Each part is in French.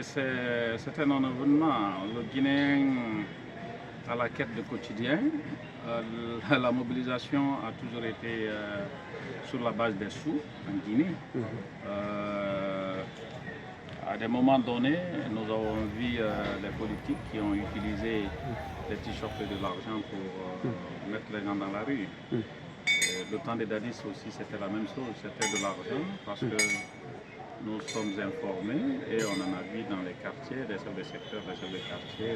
C'est un environnement. Le Guinéen à la quête de quotidien. La mobilisation a toujours été sur la base des sous en Guinée. À des moments donnés, nous avons vu les politiques qui ont utilisé les t-shirts et de l'argent pour mettre les gens dans la rue. Le temps des Dadis aussi, c'était la même chose, c'était de l'argent parce que nous sommes informés et on en a vu dans les quartiers, des chefs de secteur, des chefs de quartier,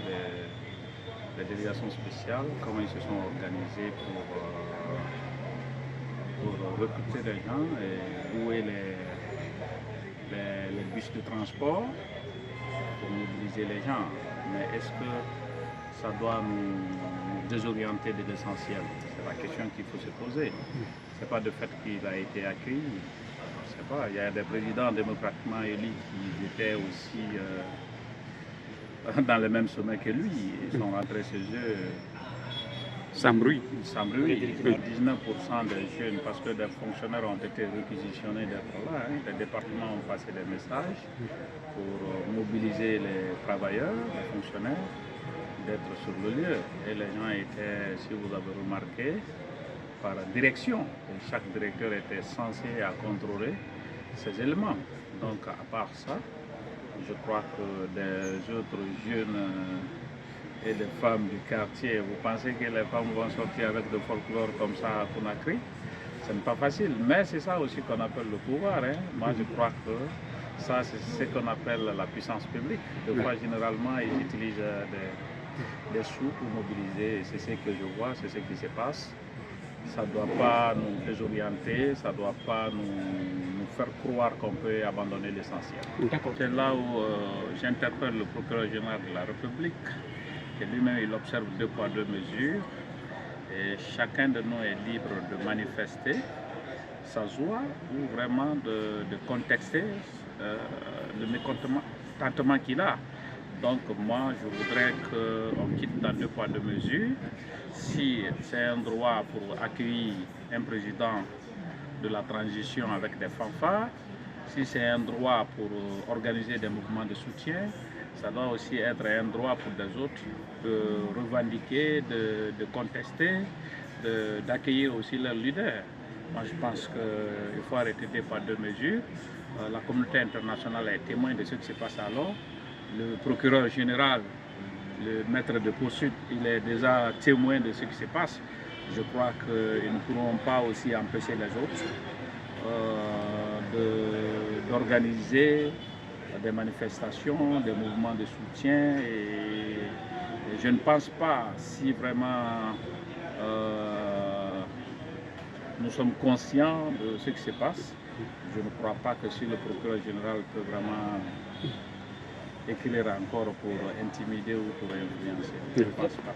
des délégations spéciales, comment ils se sont organisés pour recruter des gens et louer les bus de transport pour mobiliser les gens. Mais est-ce que ça doit nous désorienter de l'essentiel? C'est la question qu'il faut se poser. Ce n'est pas le fait qu'il a été accueilli. Je sais pas, il y a des présidents démocratiquement élus qui étaient aussi dans le même sommet que lui. Ils sont rentrés chez eux sans bruit. Sans bruit. 19% des jeunes, parce que des fonctionnaires ont été réquisitionnés d'être là. Les départements ont passé des messages pour mobiliser les travailleurs, les fonctionnaires, d'être sur le lieu. Et les gens étaient, si vous avez remarqué, par direction. Et chaque directeur était censé contrôler ces éléments. Donc, à part ça, je crois que des autres jeunes et les femmes du quartier, vous pensez que les femmes vont sortir avec le folklore comme ça à Conakry? Ce n'est pas facile, mais c'est ça aussi qu'on appelle le pouvoir. Moi, je crois que ça, c'est ce qu'on appelle la puissance publique. Des fois, généralement, ils utilisent des sous pour mobiliser. C'est ce que je vois, c'est ce qui se passe. Ça ne doit pas nous désorienter, ça ne doit pas nous faire croire qu'on peut abandonner l'essentiel. C'est là où j'interpelle le procureur général de la République, que lui-même il observe 2 poids 2 mesures. Et chacun de nous est libre de manifester sa joie ou vraiment de contester le mécontentement qu'il a. Donc moi, je voudrais qu'on quitte dans 2 poids 2 mesures. Si c'est un droit pour accueillir un président de la transition avec des fanfares, si c'est un droit pour organiser des mouvements de soutien, ça doit aussi être un droit pour des autres de revendiquer, de contester, d'accueillir aussi leurs leaders. Moi, je pense qu'il faut arrêter 2 poids 2 mesures. La communauté internationale est témoin de ce qui se passe alors. Le procureur général, le maître de poursuite, il est déjà témoin de ce qui se passe. Je crois qu'ils ne pourront pas aussi empêcher les autres d'organiser des manifestations, des mouvements de soutien. Et je ne pense pas, si vraiment nous sommes conscients de ce qui se passe, je ne crois pas que si le procureur général peut vraiment écrire encore pour intimider ou pour influencer. Je ne pense pas.